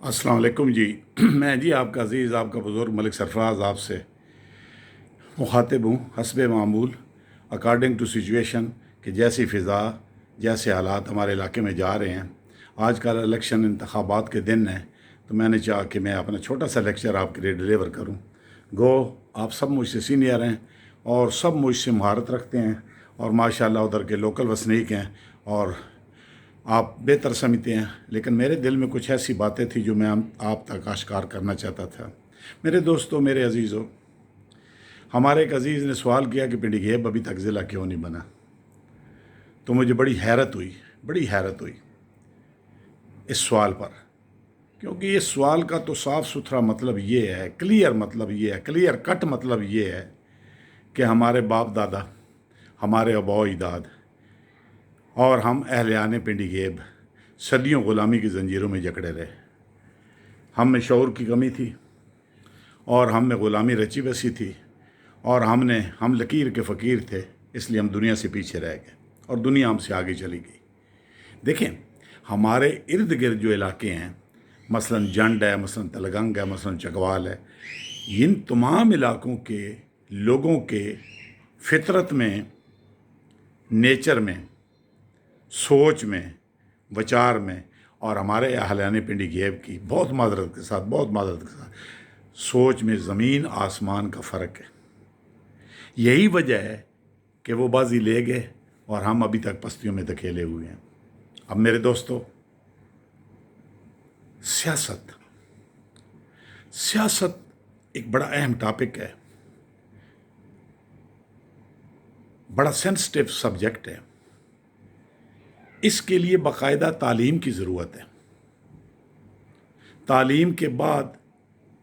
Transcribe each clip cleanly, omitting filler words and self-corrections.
अस्सलाम वालेकुम जी। मैं जी आपका अज़ीज़, आपका बुज़ुर्ग मलिक सरफराज आपसे मुखातिब हूँ हस्ब मामूल, अकॉर्डिंग टू सिचुएशन, कि जैसी फ़िज़ा जैसे हालात हमारे इलाके में जा रहे हैं। आज कल इलेक्शन इंतखाबात के दिन हैं, तो मैंने चाहा कि मैं अपना छोटा सा लेक्चर आपके लिए डिलीवर करूँ। गो आप सब मुझसे सीनियर हैं और सब मुझसे महारत रखते हैं और माशाल्लाह उधर के लोकल वसनीक हैं और आप बेहतर समझते हैं, लेकिन मेरे दिल में कुछ ऐसी बातें थी जो मैं आप तक आश्कार करना चाहता था। मेरे दोस्तों, मेरे अजीज़ों, हमारे एक अजीज़ ने सवाल किया कि पिंडी गेब अभी तक ज़िला क्यों नहीं बना। तो मुझे बड़ी हैरत हुई इस सवाल पर, क्योंकि इस सवाल का तो साफ़ सुथरा मतलब ये है, क्लियर कट मतलब ये है कि हमारे बाप दादा, हमारे अबौ अजदाद और हम अहलियान पिंडी गेब सदियों ग़ुलामी की ज़ंजीरों में जकड़े रहे। हम में शऊर की कमी थी और हम में ग़ुलामी रची बसी थी और हम लकीर के फ़कीर थे, इसलिए हम दुनिया से पीछे रह गए और दुनिया हमसे आगे चली गई। देखें, हमारे इर्द गिर्द जो इलाके हैं, मसलन जंड है, मसलन तलगंग है, मसलन चकवाल है, इन तमाम इलाकों के लोगों के फितरत में, नेचर में, सोच में, विचार में और हमारे अहलियान पिंडी गेब की बहुत माजरत के साथ सोच में ज़मीन आसमान का फ़र्क है। यही वजह है कि वो बाजी ले गए और हम अभी तक पस्तियों में धकेले हुए हैं। अब मेरे दोस्तों, सियासत एक बड़ा अहम टॉपिक है, बड़ा सेंसिटिव सब्जेक्ट है। इसके लिए बाकायदा तालीम की ज़रूरत है। तालीम के बाद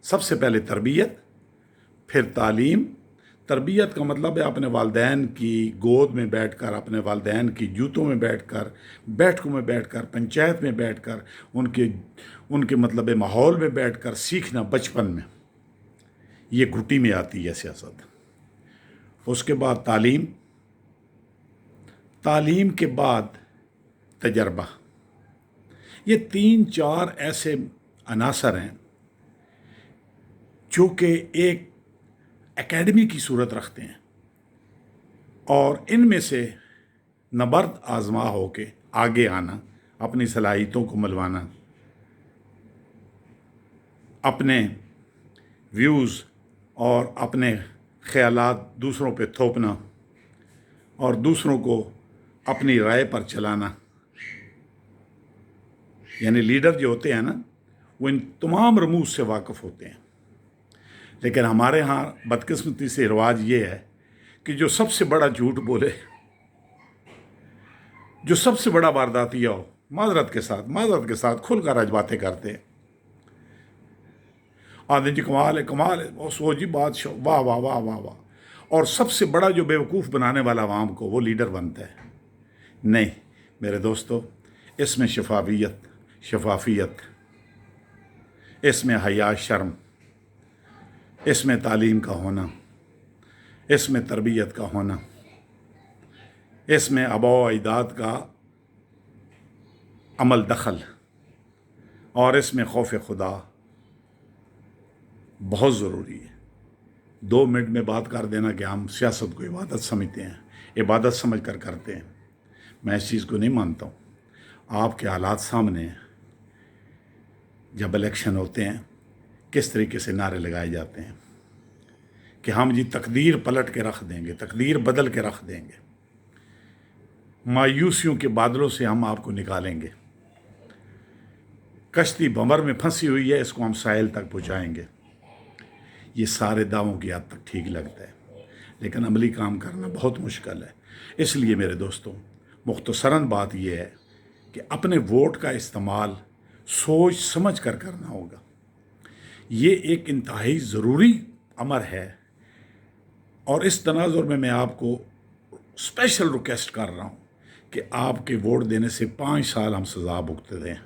सबसे पहले तरबियत, फिर तालीम। तरबियत का मतलब है अपने वालदैन की गोद में बैठकर, अपने वालदैन की जूतों में बैठकर, बैठकों में बैठकर, पंचायत में बैठकर, उनके मतलब माहौल में बैठकर सीखना बचपन में। ये घुट्टी में आती है सियासत। उसके बाद तालीम के बाद तजर्बा। ये 3-4 ऐसे अनासर हैं जो कि एक एकेडमी की सूरत रखते हैं और इनमें से नबर्द आजमा हो के आगे आना, अपनी सलाहियतों को मनवाना, अपने व्यूज़ और अपने ख़यालात दूसरों पे थोपना और दूसरों को अपनी राय पर चलाना। यानी लीडर जो होते हैं ना, वो इन तमाम रमूज से वाकिफ़ होते हैं। लेकिन हमारे यहाँ बदकिस्मती से रिवाज ये है कि जो सबसे बड़ा झूठ बोले, जो सबसे बड़ा वारदातिया हो, माजरत के साथ खुलकर आज बातें करते हैं। आदमी जी कमाल है, और सो जी बादशाह, वाह वाह वाह वाह वाह। और सबसे बड़ा जो बेवकूफ़ बनाने वाला आवाम को, वो लीडर बनता है। नहीं मेरे दोस्तों, इसमें शफाफियत, इसमें हया शर्म, इसमें तालीम का होना, इसमें तरबियत का होना, इसमें आबा अजदाद का अमल दखल और इसमें खौफ खुदा बहुत ज़रूरी है। 2 मिनट में बात कर देना कि हम सियासत को इबादत समझते हैं, इबादत समझ कर करते हैं, मैं इस चीज़ को नहीं मानता हूँ। आपके हालात सामने हैं। जब इलेक्शन होते हैं, किस तरीके से नारे लगाए जाते हैं कि हम जी तकदीर पलट के रख देंगे, तकदीर बदल के रख देंगे, मायूसियों के बादलों से हम आपको निकालेंगे, कश्ती भंवर में फंसी हुई है, इसको हम साहिल तक पहुँचाएंगे। ये सारे दावों की हद तक ठीक लगता है, लेकिन अमली काम करना बहुत मुश्किल है। इसलिए मेरे दोस्तों, मुख्तसरन बात यह है कि अपने वोट का इस्तेमाल सोच समझ कर करना होगा। ये एक इंतहाई ज़रूरी अमर है और इस तनाजुर में मैं आपको स्पेशल रिक्वेस्ट कर रहा हूँ कि आपके वोट देने से 5 साल हम सज़ा भुगतते हैं।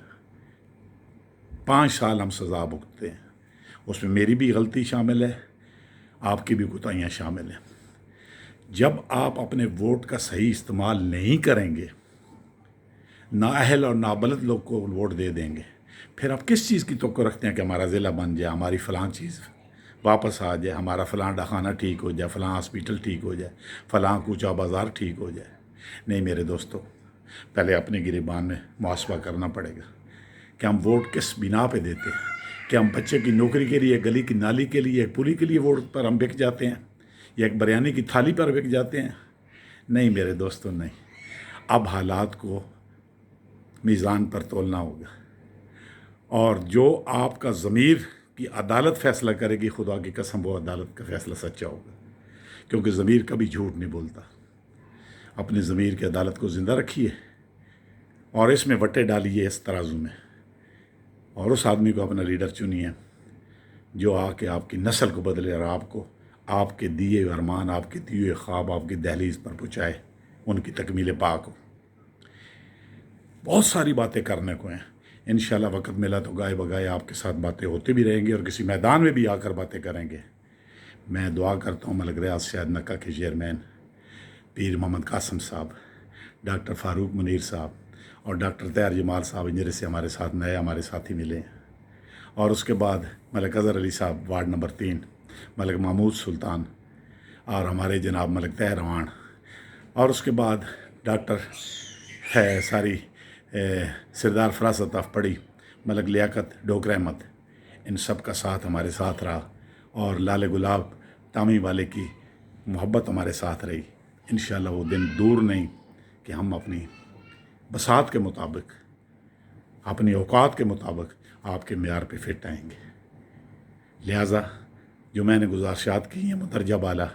5 साल हम सज़ा भुगतते हैं। उसमें मेरी भी गलती शामिल है, आपकी भी कोताहियाँ शामिल हैं। जब आप अपने वोट का सही इस्तेमाल नहीं करेंगे, नाअहल और नाबलद लोग को वोट दे देंगे, پھر آپ کس چیز کی توقع رکھتے ہیں کہ ہمارا ضلع بن جائے، ہماری فلاں چیز واپس آ جائے، ہمارا فلاں ڈاخانہ ٹھیک ہو جائے، فلاں ہاسپیٹل ٹھیک ہو جائے، فلاں کوچہ بازار ٹھیک ہو جائے؟ نہیں میرے دوستو، پہلے اپنے گریبان میں محاسبہ کرنا پڑے گا کہ ہم ووٹ کس بنا پہ دیتے ہیں؟ کہ ہم بچے کی نوکری کے لیے، گلی کی نالی کے لیے، پولی کے لیے ووٹ پر ہم بک جاتے ہیں، یا ایک بریانی کی تھالی پر بک جاتے ہیں؟ نہیں میرے دوستو، نہیں۔ اب حالات کو میزان پر تولنا ہوگا، اور جو آپ کا ضمیر کی عدالت فیصلہ کرے گی، خدا کی قسم وہ عدالت کا فیصلہ سچا ہوگا، کیونکہ ضمیر کبھی جھوٹ نہیں بولتا۔ اپنے ضمیر کی عدالت کو زندہ رکھیے اور اس میں وٹے ڈالیے، اس ترازو میں، اور اس آدمی کو اپنا لیڈر چنیے جو آ کے آپ کی نسل کو بدلے، اور آپ کو آپ کے دیے ہوئے ارمان، آپ کے دیے ہوئے خواب آپ کی دہلیز پر پہنچائے، ان کی تکمیل پاک ہو۔ بہت ساری باتیں کرنے کو ہیں، انشاءاللہ وقت ملا تو گائے بگائے آپ کے ساتھ باتیں ہوتے بھی رہیں گے، اور کسی میدان میں بھی آ کر باتیں کریں گے۔ میں دعا کرتا ہوں ملک ریاض شاہد نکا کے چیئرمین پیر محمد قاسم صاحب، ڈاکٹر فاروق منیر صاحب اور ڈاکٹر طاہر جمال صاحب انجری سے ہمارے ساتھ نئے ہمارے ساتھی ملے ہیں، اور اس کے بعد ملک اظہر علی صاحب وارڈ نمبر 3، ملک محمود سلطان، اور ہمارے جناب ملک طاہر روان، اور اس کے بعد ڈاکٹر سردار فراست آف پڑی، ملک لیاقت ڈوگر احمد، ان سب کا ساتھ ہمارے ساتھ رہا، اور لال گلاب تامی والے کی محبت ہمارے ساتھ رہی۔ انشاءاللہ وہ دن دور نہیں کہ ہم اپنی بساط کے مطابق، اپنی اوقات کے مطابق آپ کے معیار پہ فٹ آئیں گے۔ لہٰذا جو میں نے گزارشات کی ہیں مندرجہ بالا،